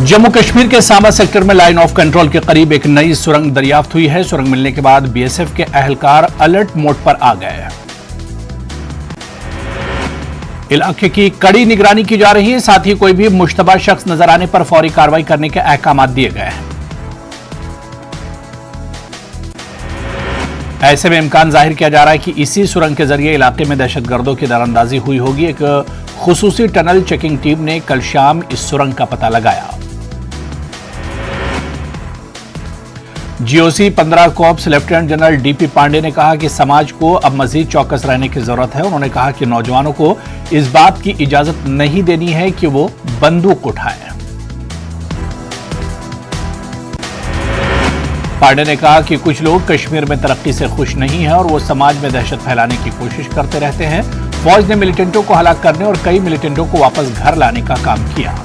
जम्मू कश्मीर के सांबा सेक्टर में line of control के करीब एक नई सुरंग दरियाफ्त हुई है। सुरंग मिलने के बाद बीएसएफ के अहलकार अलर्ट मोड पर आ गए हैं। इलाके की कड़ी निगरानी की जा रही है। साथ ही कोई भी मुश्तबा शख्स नजर आने पर फौरी कार्रवाई करने के अहकाम दिए गए हैं। ऐसे में इम्कान जाहिर किया जा रहा है कि इसी सुरंग के जरिए इलाके में दहशतगर्दों की दरअंदाजी हुई होगी। एक खुसूसी टनल चेकिंग टीम ने कल शाम इस सुरंग का पता लगाया। GOC 15 corps lieutenant general DP Pande ने कहा कि समाज को अब मजीद चौकस रहने की जरूरत है। उन्होंने कहा कि नौजवानों को इस बात की इजाजत नहीं देनी है कि वो बंदूक उठाएं। पांडे ने कहा कि कुछ लोग कश्मीर में तरक्की से खुश नहीं हैं और वो समाज में दहशत फैलाने की कोशिश करते रहते हैं। फौज ने मिलिटेंटों को हलाक करने और कई मिलिटेंटों को वापस घर लाने का काम किया।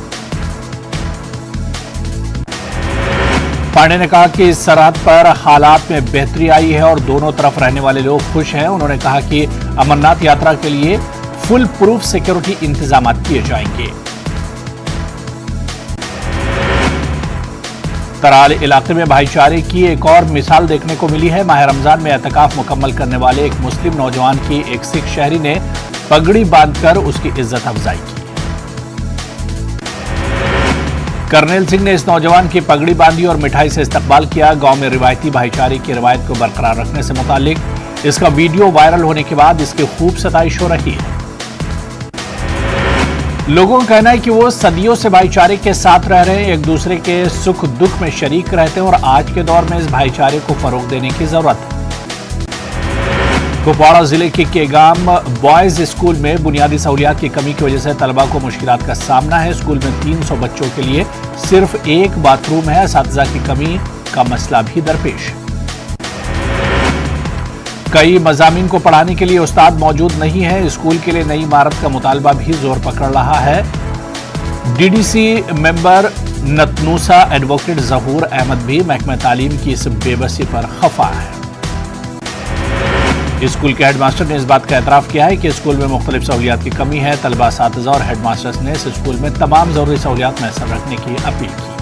पांडे ने कहा कि इस सरहद पर हालात में बेहतरी आई है और दोनों तरफ रहने वाले लोग खुश हैं। उन्होंने कहा कि अमरनाथ यात्रा के लिए फुल प्रूफ सिक्योरिटी इंतजाम किए जाएंगे। तराल इलाके में भाईचारे की एक और मिसाल देखने को मिली है। माह रमजान में एतकाफ मुकम्मल करने वाले एक मुस्लिम नौजवान की एक सिख शहरी ने पगड़ी बांधकर उसकी इज्जत अफजाई की। कर्नल सिंह ने इस नौजवान की पगड़ी बांधी और मिठाई से इस्तकबाल किया। गांव में रिवायती भाईचारे की रिवायत को बरकरार रखने से मुतालिक इसका वीडियो वायरल होने के बाद इसकी खूब सताइश हो रही है। लोगों का कहना है कि वो सदियों से भाईचारे के साथ रह रहे हैं, एक दूसरे के सुख दुख में शरीक रहते हैं और आज के दौर में इस भाईचारे को फरोग देने की जरूरत है। कुपवाड़ा जिले के केगाम बॉयज स्कूल में बुनियादी सहूलियात की कमी की वजह से तलबा को मुश्किलात का सामना है। स्कूल में 300 बच्चों के लिए सिर्फ एक बाथरूम है। असातिज़ा की कमी का मसला भी दरपेश है। कई मज़ामीन को पढ़ाने के लिए उस्ताद मौजूद नहीं है। स्कूल के लिए नई इमारत का मुतालबा भी जोर पकड़ रहा है। डीडीसी मेंबर नतनूसा एडवोकेट जहूर अहमद भी महकमा तालीम की इस बेबसी पर खफा है। स्कूल के हेडमास्टर ने इस बात का एतराफ़ किया है कि स्कूल में मुख्तलिफ सहूलियात की कमी है। तलबा, असातिज़ा और हेडमास्टर्स ने इस स्कूल में तमाम ज़रूरी सहूलियात मैसर रखने की अपील की।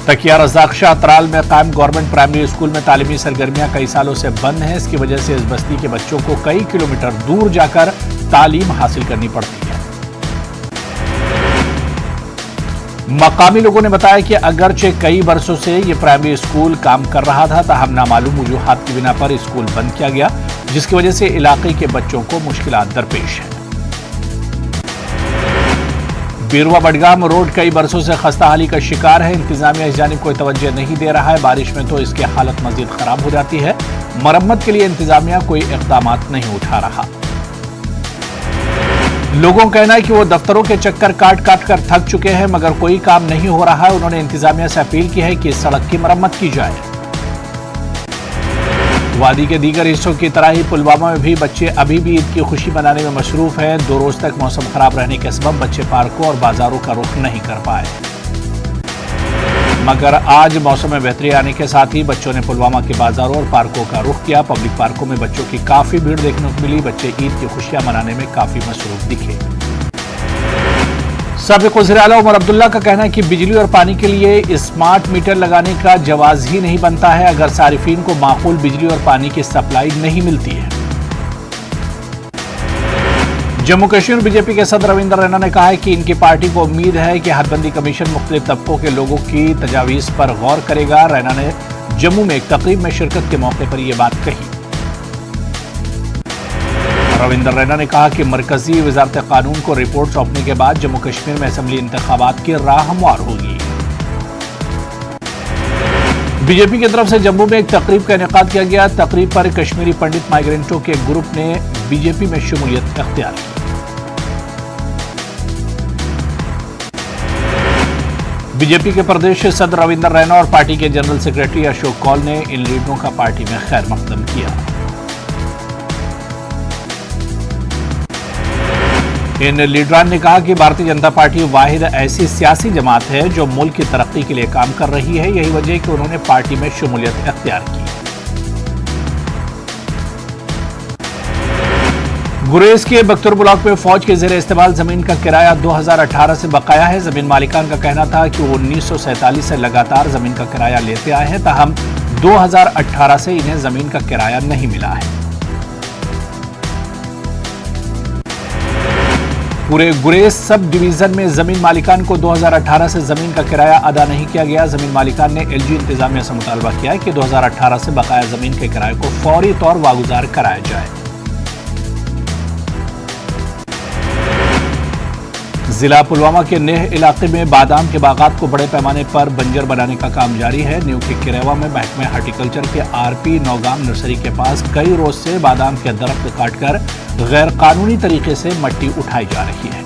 तकिया रज़ाक शाह तराल में कायम गवर्नमेंट प्राइमरी स्कूल में तालीमी सरगर्मियां कई सालों से बंद हैं। इसकी वजह से इस बस्ती के बच्चों को कई किलोमीटर दूर जाकर तालीम हासिल करनी पड़ती है। मकामी लोगों ने बताया कि अगरचे कई वर्षों से ये प्राइमरी स्कूल काम कर रहा था, ताहम नामालूम वजूहात की बिना पर स्कूल बंद किया गया, जिसकी वजह से इलाके के बच्चों को मुश्किलात दरपेश है। बिरुआ बडगाम रोड कई बरसों से खस्ताहाली का शिकार है। इंतजामिया इस जानिब कोई तवज्जो नहीं दे रहा है। बारिश में तो इसकी हालत मजीद खराब हो जाती है। मरम्मत के लिए इंतजामिया कोई इक़दाम नहीं उठा रहा। लोगों का कहना है कि वो दफ्तरों के चक्कर काट काट कर थक चुके हैं, मगर कोई काम नहीं हो रहा है। उन्होंने इंतजामिया से अपील की है कि इस सड़क की मरम्मत की जाए। वादी के दीगर हिस्सों की तरह ही पुलवामा में भी बच्चे अभी भी ईद की खुशी मनाने में मशरूफ हैं। 2 रोज तक मौसम खराब रहने के सबब बच्चे पार्कों और बाजारों का रुख नहीं कर पाए, मगर आज मौसम में बेहतरी आने के साथ ही बच्चों ने पुलवामा के बाजारों और पार्कों का रुख किया। पब्लिक पार्कों में बच्चों की काफी भीड़ देखने को मिली। बच्चे ईद की खुशियां मनाने में काफी मसरूफ दिखे। साबिक़ वज़ीर-ए-आला उमर अब्दुल्ला का कहना है कि बिजली और पानी के लिए स्मार्ट मीटर लगाने का जवाज ही नहीं बनता है अगर सारिफीन को माकूल बिजली और पानी की सप्लाई नहीं मिलती है। जम्मू कश्मीर बीजेपी के सदर रविंदर रैना ने कहा है कि इनकी पार्टी को उम्मीद है कि हदबंदी कमीशन मुख्तलिफ तबकों के लोगों की तजावीज़ पर गौर करेगा। रैना ने जम्मू में एक तकरीब में शिरकत के मौके पर यह बात कही। रविंदर रैना ने कहा कि मरकजी वजारत कानून को रिपोर्ट सौंपने के बाद जम्मू कश्मीर में असेंबली इंतखाबात की राह हमवार होगी। बीजेपी की तरफ से जम्मू में एक तकरीब का इनेकाद किया गया। तकरीब पर कश्मीरी पंडित माइग्रेंटों के ग्रुप ने बीजेपी में शमूलियत अख्तियार की। बीजेपी के प्रदेश सदर रविंदर रैना और पार्टी के जनरल सेक्रेटरी अशोक कौल ने इन लीडरों का पार्टी में खैर मकदम किया। इन लीडरान ने कहा कि भारतीय जनता पार्टी वाहिद ऐसी सियासी जमात है जो मुल्क की तरक्की के लिए काम कर रही है। यही वजह है कि उन्होंने पार्टी में शमूलियत अख्तियार की। गुरेज के बख्तर ब्लॉक में फौज के जेर इस्तेमाल जमीन का किराया 2018 से बकाया है। जमीन मालिकान का कहना था कि वो 1947 से लगातार जमीन का किराया लेते आए हैं, ताहम 2018 से इन्हें जमीन का किराया नहीं मिला है। पूरे गुरेज सब डिवीजन में जमीन मालिकान को 2018 से जमीन का किराया अदा नहीं किया गया। जमीन मालिकान ने एलजी इंतजामिया से मुतालबा किया है कि 2018 से बकाया जमीन के किराए को फौरी तौर वागुजार कराया जाए। जिला पुलवामा के नेह इलाके में बादाम के बागात को बड़े पैमाने पर बंजर बनाने का काम जारी है। न्यू के किरेवा में महकमे हार्टिकल्चर के आरपी नौगाम नर्सरी के पास कई रोज से बादाम के दरख्त काटकर गैर कानूनी तरीके से मिट्टी उठाई जा रही है।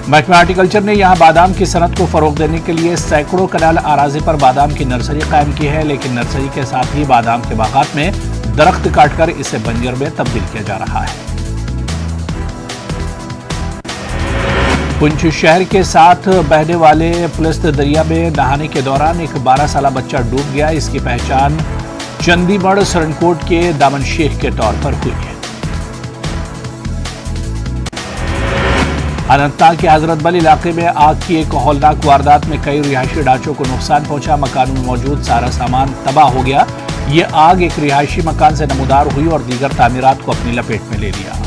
महकमा हार्टिकल्चर ने यहां बादाम की सनत को फरोग देने के लिए सैकड़ों कनाल आराजी पर बादाम की नर्सरी कायम की है, लेकिन नर्सरी के साथ ही बादाम के बागात में दरख्त काटकर इसे बंजर में तब्दील किया जा रहा है। पुंछ शहर के साथ बहने वाले पुलिस दरिया में नहाने के दौरान एक 12 साला बच्चा डूब गया। इसकी पहचान चंडीगढ़ सरनकोट के दामन शेख के तौर पर हुई है। अनंतनाग के हजरत बल इलाके में आग की एक हौलनाक वारदात में कई रिहायशी ढांचों को नुकसान पहुंचा। मकान में मौजूद सारा सामान तबाह हो गया। ये आग एक रिहायशी मकान से नमूदार हुई और दीगर तामीरात को अपनी लपेट में ले लिया।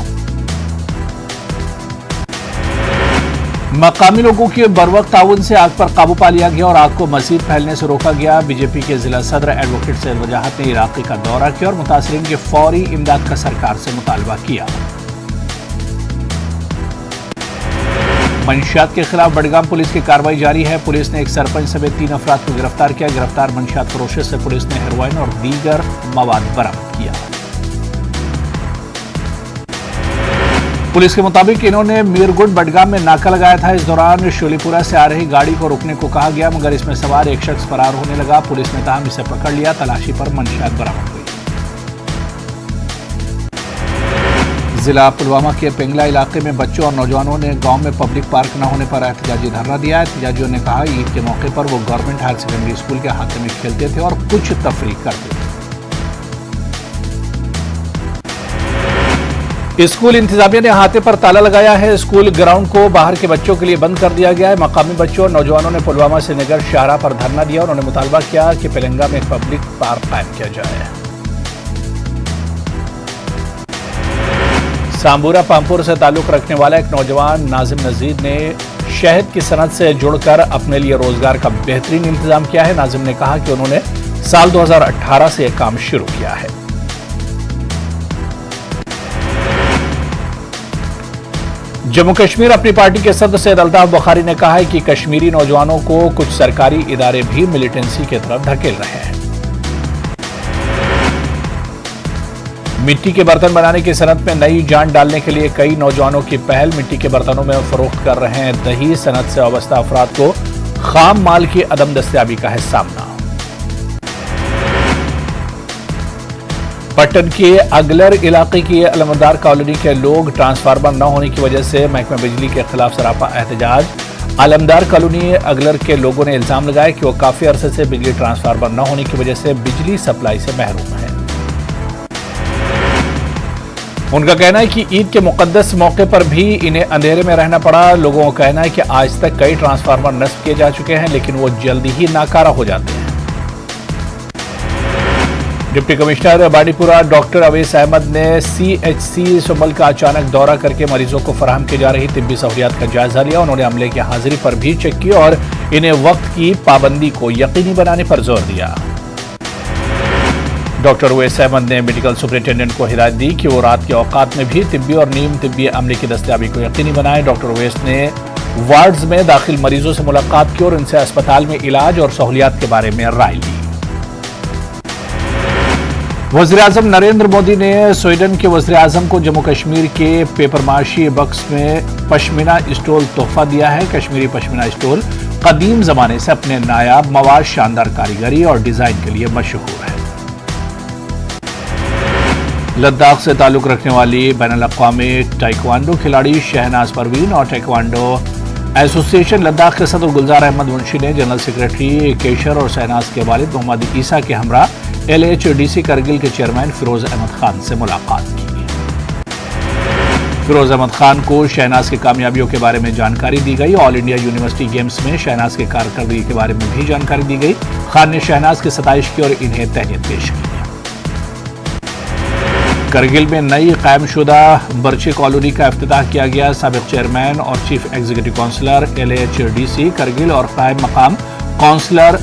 मकामी लोगों के बरवक्त ताउन से आग पर काबू पा लिया गया और आग को मजीद फैलने से रोका गया। बीजेपी के जिला सदर एडवोकेट सैयद वजाहत ने इलाके का दौरा किया और मुतासरीन के फौरी इमदाद का सरकार से मुतालबा किया। मंशियात के खिलाफ बडगाम पुलिस की कार्रवाई जारी है। पुलिस ने एक सरपंच समेत 3 अफराद को गिरफ्तार किया। गिरफ्तार मंशियात फरोशों से पुलिस ने हेरोइन और दीगर मवाद बरामद किया। पुलिस के मुताबिक इन्होंने मीरगुड बडगाम में नाका लगाया था। इस दौरान शोलीपुरा से आ रही गाड़ी को रोकने को कहा गया, मगर इसमें सवार एक शख्स फरार होने लगा। पुलिस ने ताहम इसे पकड़ लिया। तलाशी पर मंशियात बरामद हुई। जिला पुलवामा के पेंगला इलाके में बच्चों और नौजवानों ने गांव में पब्लिक पार्क न होने पर एहतजाजी धरना दिया। एहतजाजियों ने कहा ईद के मौके पर वो गवर्नमेंट हायर सेकेंडरी स्कूल के अहाते में खेलते थे और कुछ तफरीक करते थे। स्कूल इंतजामिया ने अहाते पर ताला लगाया है। स्कूल ग्राउंड को बाहर के बच्चों के लिए बंद कर दिया गया है। मकामी बच्चों और नौजवानों ने पुलवामा से नगर शाहरा पर धरना दिया। उन्होंने मुतालबा किया कि पेलंगा में पब्लिक पार्क कायम किया जाए। सांबूरा पामपुर से ताल्लुक रखने वाला एक नौजवान नाजिम नजीर ने शहद की सनत से जुड़कर अपने लिए रोजगार का बेहतरीन इंतजाम किया है। नाजिम ने कहा कि उन्होंने साल 2018 से यह काम शुरू किया है। जम्मू कश्मीर अपनी पार्टी के सदर सैयद अल्ताफ बुखारी ने कहा है कि कश्मीरी नौजवानों को कुछ सरकारी इदारे भी मिलिटेंसी की तरफ धकेल रहे हैं। मिट्टी के बर्तन बनाने की सनत में नई जान डालने के लिए कई नौजवानों की पहल। मिट्टी के बर्तनों में फरोख्त कर रहे हैं। दही सनत से वाबस्ता अफराद को खाम माल की अदम दस्तयाबी का है सामना। पट्टन के अगलर इलाके की अलमदार कॉलोनी के लोग ट्रांसफार्मर न होने की वजह से महकमा बिजली के खिलाफ सरापा एहतजाज। अलमदार कॉलोनी अगलर के लोगों ने इल्जाम लगाया कि वो काफी अरसे से बिजली ट्रांसफार्मर न होने की वजह से बिजली सप्लाई से महरूम है। उनका कहना है कि ईद के मुकद्दस मौके पर भी इन्हें अंधेरे में रहना पड़ा। लोगों का कहना है कि आज तक कई ट्रांसफार्मर नस्ब किए जा चुके हैं, लेकिन वो जल्दी ही नाकारा हो जाते हैं। Deputy commissioner Bandipora doctor Owais Ahmad ने सीएचसी सुंबल का अचानक दौरा करके मरीजों को फराहम की जा रही तिब्बी सहूलियात का जायजा लिया। उन्होंने अमले की हाजिरी पर भी चेक किया और इन्हें वक्त की पाबंदी को यकीनी बनाने पर जोर दिया। डॉक्टर अवैस अहमद ने मेडिकल सुपरिटेंडेंट को हिदायत दी कि वो रात के औकात में भी तिब्बी और नीम तिब्बी अमले की दस्तयाबी को यकीनी बनाए। डॉक्टर अवैस ने वार्ड्स में दाखिल मरीजों से मुलाकात की और उनसे अस्पताल में इलाज और सहूलियात के बारे में राय ली। वज़ीर-ए-आज़म नरेंद्र मोदी ने स्वीडन के वज़ीर-ए-आज़म को जम्मू कश्मीर के पेपरमाशी बक्स में पश्मीना स्टोल तोहफा दिया है। कश्मीरी पश्मीना स्टोल कदीम जमाने से अपने नायाब मवाद, शानदार कारीगरी और डिजाइन के लिए मशहूर है। लद्दाख से ताल्लुक रखने वाली बैनुल-अक़वामी ताइक्वांडो खिलाड़ी शहनाज परवीन और ताइक्वांडो एसोसिएशन लद्दाख के सदर गुलजार अहमद मुंशी ने जनरल सेक्रेटरी केशर और शहनाज के वालिद मोहम्मद ईसा के हमरा LHDC करगिल के चेयरमैन फिरोज अहमद खान से मुलाकात की। फिरोज अहमद खान को शहनाज की कामयाबियों के बारे में जानकारी दी गई। ऑल इंडिया यूनिवर्सिटी गेम्स में शहनाज की कारकर्दगी के बारे में भी जानकारी दी गई। खान ने शहनाज की सताइश की और इन्हें तहनीत पेश की। करगिल में नई कायमशुदा बर्ची कॉलोनी का इफ्तिताह किया गया। साबिक चेयरमैन और chief executive counsellor LHDC Kargil और कायम मकाम काउंसलर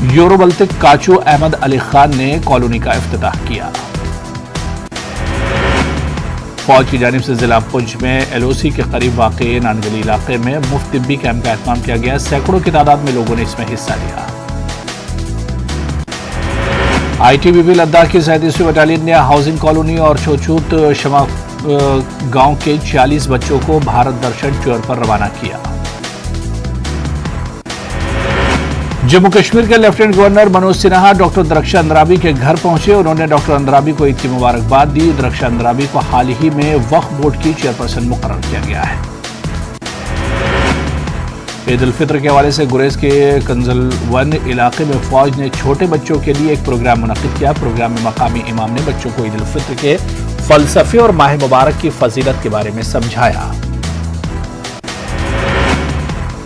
यूरोबल्तिक काचू अहमद अली खान ने कॉलोनी का इफ्तिताह किया। फौज की जानिब से जिला पुंछ में LOC के करीब वाक़ई नानगली इलाके में मुफ्त तिब्बी कैंप का एहतमाम किया गया। सैकड़ों की तादाद में लोगों ने इसमें हिस्सा लिया। ITBP लद्दाख की 37वीं बटालियन ने हाउसिंग कॉलोनी और छोछूत शमा गांव के 40 बच्चों को भारत दर्शन टूर पर रवाना किया। जम्मू कश्मीर के lieutenant governor Manoj Sinha doctor Darakhshan Andrabi के घर पहुंचे। उन्होंने डॉक्टर अंद्राबी को ईद की मुबारकबाद दी। दरख्शां अंद्राबी को हाल ही में वक्फ बोर्ड की चेयरपर्सन मुकर्रर किया गया है। ईद उल फित्र के हवाले से गुरेज के कंजलवन इलाके में फौज ने छोटे बच्चों के लिए एक प्रोग्राम मुनक्किद किया। प्रोग्राम में मकामी इमाम ने बच्चों को ईद उल फित्र के फलसफे और माह मुबारक की फजीलत के बारे में समझाया।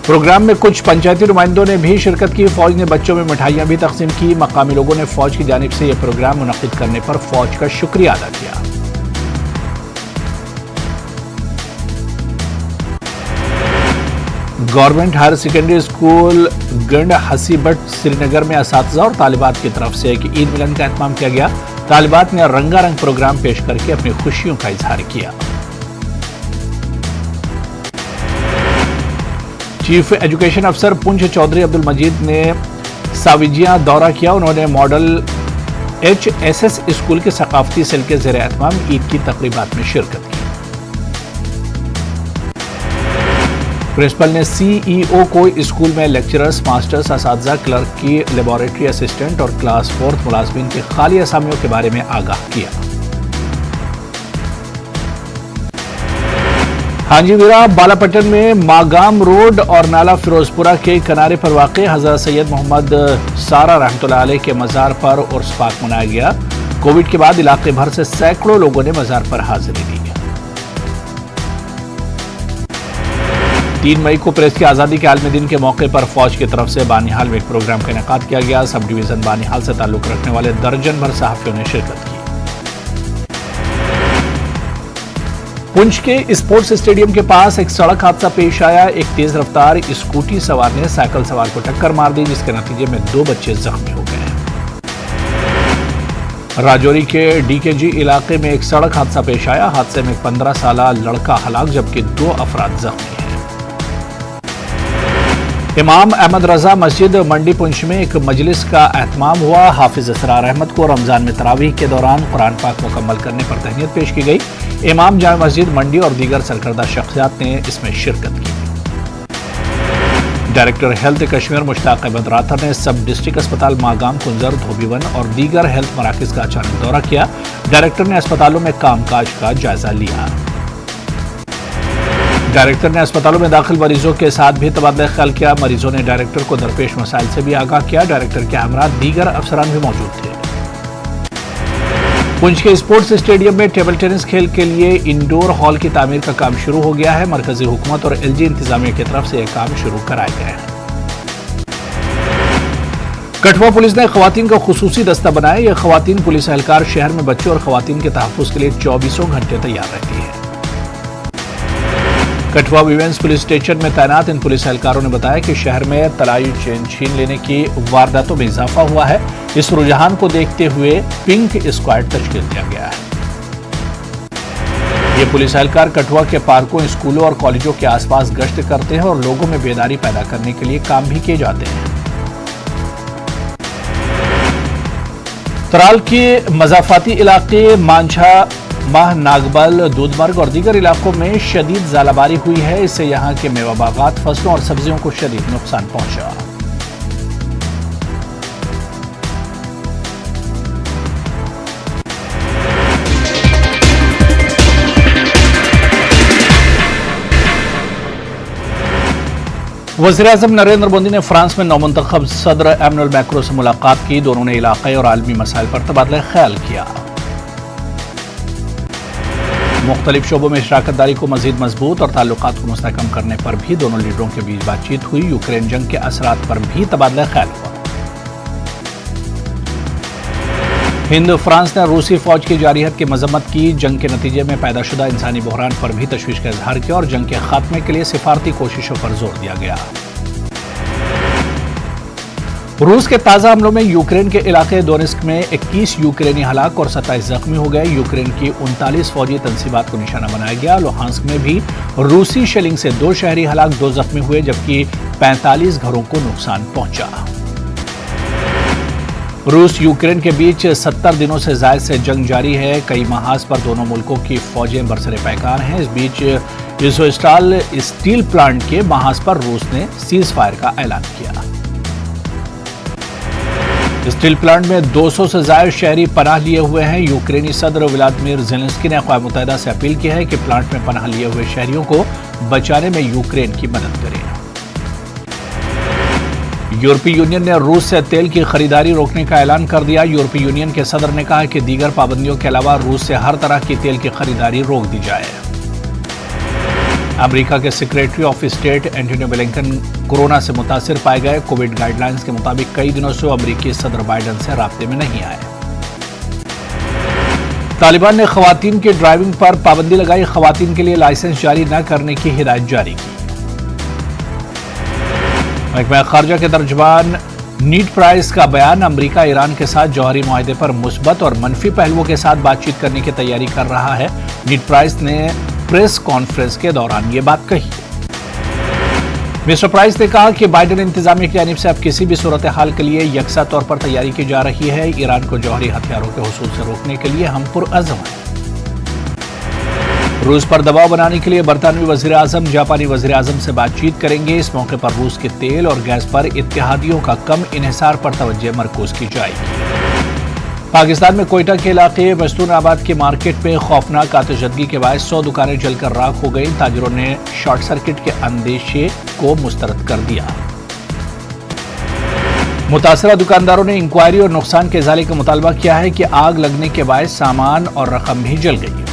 प्रोग्राम में कुछ पंचायती नुमाइंदों ने भी शिरकत की। फौज ने बच्चों में मिठाइयां भी तकसीम की। मकामी लोगों ने फौज की जानिब से यह प्रोग्राम मुनक्किद करने पर फौज का शुक्रिया अदा किया। Government higher secondary school Gund Hasibat Srinagar में असातिज़ा और तालिबात की तरफ से एक ईद मिलन का एहतमाम किया गया। तालिबात ने रंगारंग प्रोग्राम पेश करके अपनी खुशियों का इजहार किया। चीफ एजुकेशन अफसर पुंछ चौधरी अब्दुल मजीद ने साविजिया दौरा किया। उन्होंने मॉडल HSS स्कूल के सकाफती सेल के ज़ेर एहतमाम ईद की तकरीबात में शिरकत की। प्रिंसिपल ने CEO को स्कूल में लेक्चरर्स, मास्टर्स, असातिज़ा, क्लर्क की लेबोरेटरी असिस्टेंट और क्लास 4th मुलाजमीन की खाली असामियों के बारे में आगाह किया। हांजीवीरा बालापट्टन में मागाम रोड और नाला फिरोजपुरा के किनारे पर वाक़ हज़रत सैयद मोहम्मद सारा रहमतुल्लाह अलैह के मज़ार पर उर्स पाक मनाया गया। कोविड के बाद इलाके भर से सैकड़ों लोगों ने मज़ार पर हाजिरी दी। 3 मई को प्रेस की आज़ादी के आलमी दिन के मौके पर फौज की तरफ से बानिहाल में एक प्रोग्राम का इनेकाद किया गया। सब डिवीज़न बानिहाल से ताल्लुक़ रखने वाले दर्जन भर सहाफ़ियों ने शिरकत की। पुंछ के स्पोर्ट्स स्टेडियम के पास एक सड़क हादसा पेश आया। एक तेज रफ्तार स्कूटी सवार ने साइकिल सवार को टक्कर मार दी, जिसके नतीजे में 2 बच्चे जख्मी हो गए। राजौरी के DKG इलाके में एक सड़क हादसा पेश आया। हादसे में एक 15 साला लड़का हलाक जबकि 2 अफराद जख्मी हैं। इमाम अहमद रजा मस्जिद मंडी पुंछ में एक मजलिस का एहतमाम हुआ। हाफिज असरार अहमद को रमजान में तरावीह के दौरान कुरान पाक मुकम्मल करने पर तहनीत पेश की गई। इमाम जामे मस्जिद मंडी और दीगर सरकर्दा शख्सियात ने इसमें शिरकत की। डायरेक्टर हेल्थ कश्मीर मुश्ताक अहमद राथर ने सब डिस्ट्रिक्ट अस्पताल मागाम, कुंजर, धोबीवन और दीगर हेल्थ मराकज का अचानक दौरा किया। डायरेक्टर ने अस्पतालों में कामकाज का जायजा लिया। डायरेक्टर ने अस्पतालों में दाखिल मरीजों के साथ भी तबादला ख्याल किया। मरीजों ने डायरेक्टर को दरपेश मसाइल से भी आगाह किया। डायरेक्टर के हमरा दीगर अफसरान भी मौजूद थे। पुंछ के स्पोर्ट्स स्टेडियम में टेबल टेनिस खेल के लिए इंडोर हॉल की तामीर का काम शुरू हो गया है। मरकजी हुकूमत और LG इंतजामिया की तरफ से यह काम शुरू कराए गए हैं। कठुआ पुलिस ने खवातीन का खुसूसी दस्ता बनाया। यह खवातीन पुलिस एहलकार शहर में बच्चों और खवातीन के तहफ्फुज़ के लिए 24 घंटे तैयार रहती है। कठुआ वीवेंस पुलिस स्टेशन में तैनात इन पुलिस एहलकारों ने बताया कि शहर में तलाई चेन छीन लेने की वारदातों में इजाफा हुआ है। इस रुझान को देखते हुए पिंक स्क्वाड तश्कील दिया गया है। ये पुलिस एहलकार कठुआ के पार्कों, स्कूलों और कॉलेजों के आसपास गश्त करते हैं और लोगों में बेदारी पैदा करने के लिए काम भी किए जाते हैं। तराल के मजाफाती इलाके मांझा, माह, नागबल, दूधमर्ग और दीगर इलाकों में शदीद ज़ालाबारी हुई है। इससे यहां के मेवा बागात, फसलों और सब्जियों को शदीद नुकसान पहुंचा। वज़ीर-ए-आज़म नरेंद्र मोदी ने फ्रांस में नौमुंतखब सदर एमनुअल मैक्रो से मुलाकात की। दोनों ने इलाक़ाई और आलमी मसाइल पर तबादला ख्याल किया। मुख्तलिफ शोबों में शराकतदारी को मजीद मजबूत और ताल्लुकात को मुस्तहकम करने पर भी दोनों लीडरों के बीच बातचीत हुई। यूक्रेन जंग के असरात पर भी तबादला ख्याल हुआ। हिंद फ्रांस ने रूसी फौज की जारियत की मजम्मत की। जंग के नतीजे में पैदाशुदा इंसानी बहरान पर भी तशवीश का इजहार किया और जंग के खात्मे के लिए सिफारती कोशिशों पर जोर दिया गया। रूस के ताजा हमलों में यूक्रेन के इलाके दोनेत्स्क में 21 यूक्रेनी हलाक और 27 जख्मी हो गए। यूक्रेन की 39 फौजी तंसीबात को निशाना बनाया गया। लुहांस्क में भी रूसी शेलिंग से 2 शहरी हलाक, 2 जख्मी हुए, जबकि 45 घरों को नुकसान पहुंचा। रूस यूक्रेन के बीच 70 दिनों से जायद से जंग जारी है। कई महाज पर दोनों मुल्कों की फौजें बरसरे पैकार हैं। इस बीच इज़ोस्टाल स्टील प्लांट के महाज पर रूस ने सीज फायर का ऐलान किया। स्टील प्लांट में 200 से ज्यादा शहरी पनाह लिए हुए हैं। यूक्रेनी सदर व्लादिमीर ज़ेलेंस्की ने अक़वाम मुत्तहिदा से अपील की है कि प्लांट में पनाह लिए हुए शहरियों को बचाने में यूक्रेन की मदद करें। यूरोपीय यूनियन ने रूस से तेल की खरीदारी रोकने का ऐलान कर दिया। यूरोपीय यूनियन के सदर ने कहा कि दीगर पाबंदियों के अलावा रूस से हर तरह की तेल की खरीदारी रोक दी जाए। अमेरिका के secretary of state Antony Blinken corona से मुतासिर पाए गए। कोविड गाइडलाइंस के मुताबिक कई दिनों से अमेरिकी सदर बाइडेन से राब्ते में नहीं आए। तालिबान ने खवातीन की ड्राइविंग पर पाबंदी लगाई। खवातीन के लिए लाइसेंस जारी न करने की हिदायत जारी की। महकमा खारजा के तर्जुमान नीट प्राइस का बयान अमेरिका ईरान के साथ जौहरी मुआहदे पर मुस्बत और मनफी पहलुओं के साथ बातचीत करने की तैयारी कर रहा है। नीट प्राइस ने प्रेस कॉन्फ्रेंस के दौरान ये बात कही। मिस्टर प्राइस ने कहा कि बाइडेन इंतजामिया की जानिब से अब किसी भी सूरत हाल के लिए यकसा तौर पर तैयारी की जा रही है। ईरान को जौहरी हथियारों के हुसूल से रोकने के लिए हम पुरअज़्म हैं। रूस पर दबाव बनाने के लिए बरतानवी वज़ीर-ए-आज़म जापानी वज़ीर-ए-आज़म से बातचीत करेंगे। इस मौके पर रूस के तेल और गैस पर इत्तेहादियों का कम इन्हिसार पर तवज्जो मरकूज की जाएगी। पाकिस्तान में कोयटा के इलाके मस्तूराबाद के मार्केट में खौफनाक आतिशबाजी के बायस 100 दुकानें जलकर राख हो गई। ताजिरों ने शॉर्ट सर्किट के अंदेशे को मुस्तरद कर दिया। मुतासरा दुकानदारों ने इंक्वायरी और नुकसान के इजाले का मुतालबा किया है कि आग लगने के बायस सामान और रकम भी जल गई।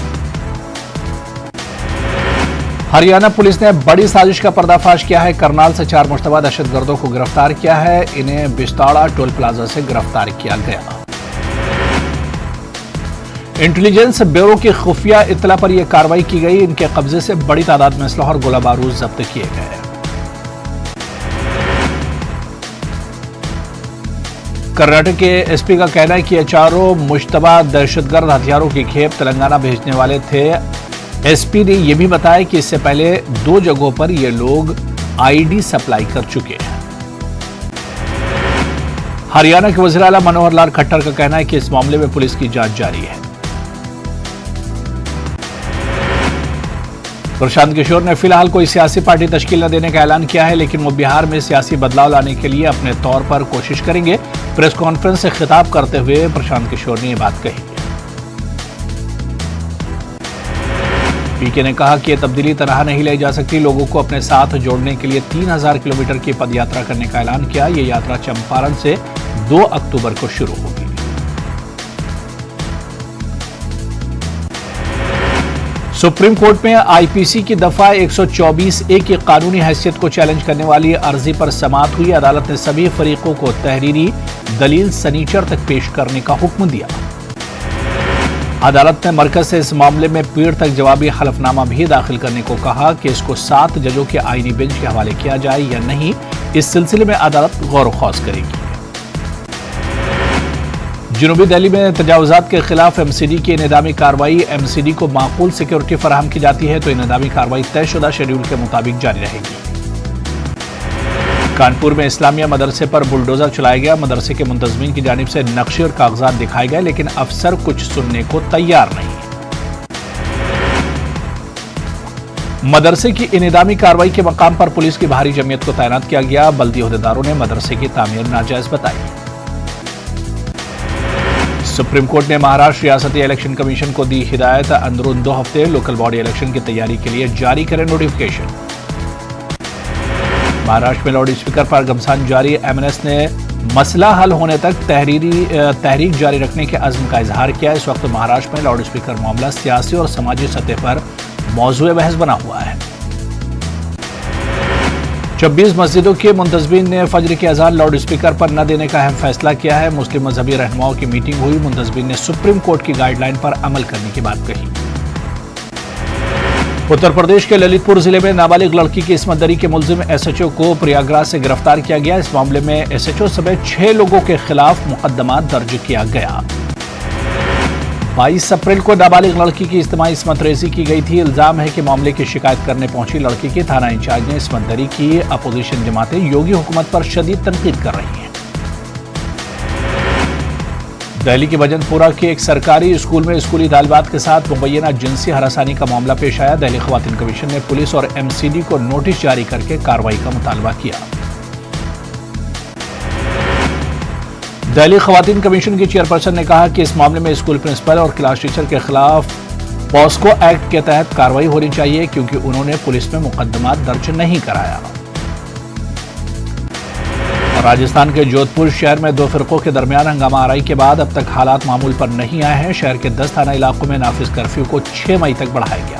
हरियाणा पुलिस ने बड़ी साजिश का पर्दाफाश किया है। करनाल से 4 मुश्तबा दहशतगर्दों को गिरफ्तार किया है। इन्हें बिस्ताड़ा टोल प्लाजा से गिरफ्तार किया गया। इंटेलिजेंस ब्यूरो की खुफिया इत्तला पर यह कार्रवाई की गई। इनके कब्जे से बड़ी तादाद में असलहा और गोला बारूद जब्त किए गए। कर्नाटक के एसपी का कहना है कि ये चारों मुश्तबा दहशतगर्द हथियारों की खेप तेलंगाना भेजने वाले थे। एसपी ने यह भी बताया कि इससे पहले 2 जगहों पर ये लोग आईडी सप्लाई कर चुके हैं। हरियाणा के वज़ीर आला मनोहर लाल खट्टर का कहना है कि इस मामले में पुलिस की जांच जारी है। प्रशांत किशोर ने फिलहाल कोई सियासी पार्टी तश्कील न देने का ऐलान किया है, लेकिन वो बिहार में सियासी बदलाव लाने के लिए अपने तौर पर कोशिश करेंगे। प्रेस कॉन्फ्रेंस से खिताब करते हुए प्रशांत किशोर ने यह बात कही। पीके ने कहा कि यह तब्दीली तनहा नहीं लाई जा सकती। लोगों को अपने साथ जोड़ने के लिए 3000 किलोमीटर की पदयात्रा करने का ऐलान किया। यह यात्रा चंपारण से 2 अक्टूबर को शुरू होगी। सुप्रीम कोर्ट में आईपीसी की दफा 124A की कानूनी हैसियत को चैलेंज करने वाली अर्जी पर समाअत हुई। अदालत ने सभी फरीकों को तहरीरी दलील सनीचर तक पेश करने का हुक्म दिया। अदालत ने मरकज से इस मामले में पीर तक जवाबी हलफनामा भी दाखिल करने को कहा कि इसको 7 जजों के आईनी बेंच के हवाले किया जाए या नहीं, इस सिलसिले में अदालत गौर खौज करेगी। जनूबी दिल्ली में तजावुजात के खिलाफ एमसीडी की इनेदामी कार्रवाई। एमसीडी को माकूल सिक्योरिटी फराहम की जाती है तो इनेदामी कार्रवाई तयशुदा शेड्यूल के मुताबिक जारी रहेगी। कानपुर में इस्लामिया मदरसे पर बुलडोजर चलाया गया। मदरसे के मुंतजमीन की जानिब से नक्शे और कागजात दिखाए गए, लेकिन अफसर कुछ सुनने को तैयार नहीं। मदरसे की इनेदामी कार्रवाई के मकाम पर पुलिस की भारी जमीयत को तैनात किया गया। बल्दी ओहदेदारों ने मदरसे की तामीर नाजायज बताई। सुप्रीम कोर्ट ने महाराष्ट्र रियासती इलेक्शन कमीशन को दी हिदायत। अंदरून 2 हफ्ते लोकल बॉडी इलेक्शन की तैयारी के लिए जारी करें नोटिफिकेशन। महाराष्ट्र में लाउड स्पीकर पर घमासान जारी, एमएनएस ने मसला हल होने तक तहरीक जारी रखने के अज़्म का इजहार किया। इस वक्त महाराष्ट्र में लाउड स्पीकर मामला सियासी और समाजी सतह पर मौजूए बहस बना हुआ है। 26 मस्जिदों के मुंतज़मीन ने फजर की अज़ान लाउड स्पीकर पर न देने का अहम फैसला किया है। मुस्लिम मजहबी रहनुमाओं की मीटिंग हुई, मुंतज़मीन ने सुप्रीम कोर्ट की गाइडलाइन पर अमल करने की बात कही। उत्तर प्रदेश के ललितपुर जिले में नाबालिग लड़की की इस्मतदरी के मुलजिम एसएचओ को प्रयागराज से गिरफ्तार किया गया। इस मामले में एसएचओ समेत 6 लोगों के खिलाफ मुकदमा दर्ज किया गया। 22 अप्रैल को नाबालिग लड़की की इज्तिमाई इस्मतरेजी की गई थी। इल्जाम है कि मामले की शिकायत करने पहुंची लड़की के थाना इंचार्ज ने इस्मतदरी की। अपोजिशन जमातें योगी हुकूमत पर शदीद तनकीद कर रही हैं। दिल्ली के भजनपुरा के एक सरकारी स्कूल में स्कूली तालिबात के साथ मुबैना जिनसी हरासानी का मामला पेश आया। दिल्ली ख्वातीन कमीशन ने पुलिस और एमसीडी को नोटिस जारी करके कार्रवाई का मुतालबा किया। दिल्ली ख्वातीन कमीशन की चेयरपर्सन ने कहा कि इस मामले में स्कूल प्रिंसिपल और क्लास टीचर के खिलाफ पॉस्को एक्ट के तहत कार्रवाई होनी चाहिए, क्योंकि उन्होंने पुलिस में मुकदमा दर्ज नहीं कराया। राजस्थान के जोधपुर शहर में 2 फिरकों के दरमियान हंगामा आराई के बाद अब तक हालात मामूल पर नहीं आए हैं। शहर के 10 थाना इलाकों में नाफिज कर्फ्यू को 6 मई तक बढ़ाया गया।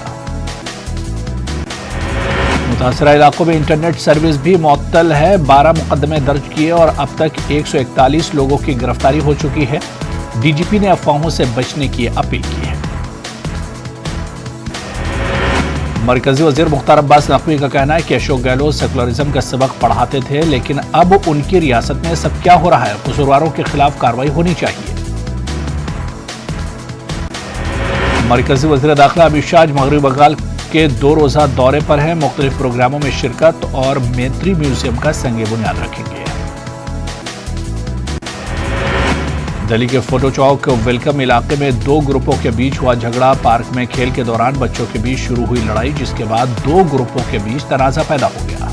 मुतासरा इलाकों में इंटरनेट सर्विस भी मुअत्तल है। 12 मुकदमे दर्ज किए और अब तक 141 लोगों की गिरफ्तारी हो चुकी है। डीजीपी ने अफवाहों से बचने की अपील की है। मरकजी वजीर मुख्तार अब्बास नकवी का कहना है कि अशोक गहलोत सेकुलरिज्म का सबक पढ़ाते थे, लेकिन अब उनकी रियासत में सब क्या हो रहा है। कसूरवारों के खिलाफ कार्रवाई होनी चाहिए। मरकजी वजीर दाखिला अमित शाह मगरबी बंगाल के 2 रोजा दौरे पर हैं। मुख्तलिफ प्रोग्रामों में शिरकत और मैत्री म्यूजियम का संग बुनियाद रखेंगे। दिल्ली के फोटो चौक वेलकम इलाके में 2 ग्रुपों के बीच हुआ झगड़ा। पार्क में खेल के दौरान बच्चों के बीच शुरू हुई लड़ाई, जिसके बाद 2 ग्रुपों के बीच तनाजा पैदा हो गया।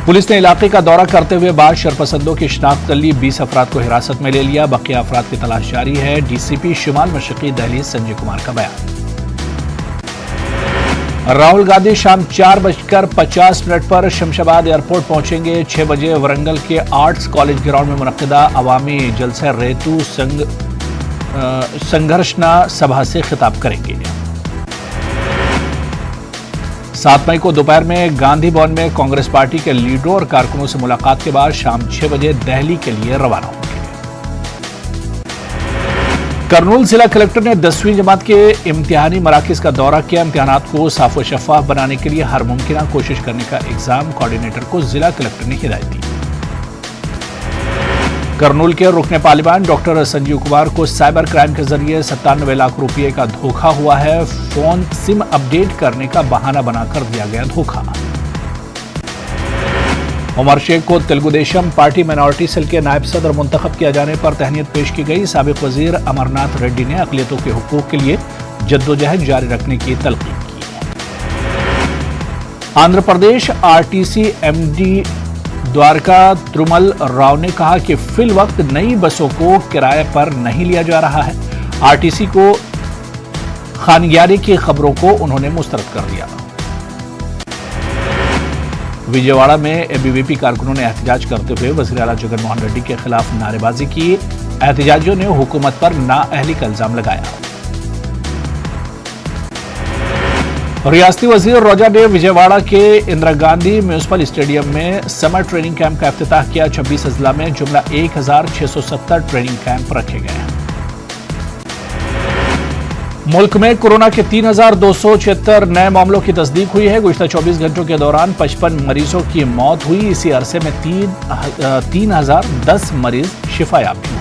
पुलिस ने इलाके का दौरा करते हुए बाद शरपसंदों की शिनाख्त कर ली। 20 अफराद को हिरासत में ले लिया। बकिया अफराद की तलाश जारी है। डीसीपी शिमाल मशरकी दिल्ली संजय कुमार का बयान। राहुल गांधी शाम 4:50 पर शमशाबाद एयरपोर्ट पहुंचेंगे। 6 बजे वरंगल के आर्ट्स कॉलेज ग्राउंड में मुनक्किदा अवामी जलसा रेतु संघर्षना सभा से खिताब करेंगे। 7 मई को दोपहर में गांधी भवन में कांग्रेस पार्टी के लीडरों और कारकुनों से मुलाकात के बाद शाम 6 बजे दिल्ली के लिए रवाना होंगे। करनूल जिला कलेक्टर ने 10वीं जमात के इम्तिहानी मराकिज का दौरा किया। इम्तिहानात को साफ व शफाफ बनाने के लिए हर मुमकिन कोशिश करने का एग्जाम कोऑर्डिनेटर को जिला कलेक्टर ने हिदायत दी। करनूल के रुकने पार्लियामेंट डॉक्टर संजीव कुमार को साइबर क्राइम के जरिए 97 लाख रुपए का धोखा हुआ है। फोन सिम अपडेट करने का बहाना बनाकर दिया गया धोखा। उमर शेख को तेलुगुदेशम पार्टी माइनॉरिटी सेल के नायब सदर मुंतखब किया जाने पर तहनीत पेश की गई। साबिक वजीर अमरनाथ रेड्डी ने अक़लियतों के हुकूक के लिए जद्दोजहद जारी रखने की तलकीन की। आंध्र प्रदेश आरटीसी एमडी द्वारका त्रुमल राव ने कहा कि फिल वक्त नई बसों को किराए पर नहीं लिया जा रहा है। आरटीसी को खानगियारी की खबरों को उन्होंने मुस्तरद कर दिया। विजयवाड़ा में एबीवीपी कारकुनों ने एहतजाज करते हुए वज़ीर आला जगनमोहन रेड्डी के खिलाफ नारेबाजी की। एहतजाजियों ने हुकूमत पर नाअहली का इल्जाम लगाया। रियासती वजीर रोजा ने विजयवाड़ा के इंदिरा गांधी म्यूनिसिपल स्टेडियम में समर ट्रेनिंग कैंप का इफ्तिताह किया। 26 अजला में जुमला 1670 ट्रेनिंग कैंप रखे गए हैं। मुल्क में कोरोना के 3276 नए मामलों की तस्दीक हुई है। गुज़िश्ता 24 घंटों के दौरान 55 मरीजों की मौत हुई। इसी अरसे में 3010 मरीज शिफायाब हुए।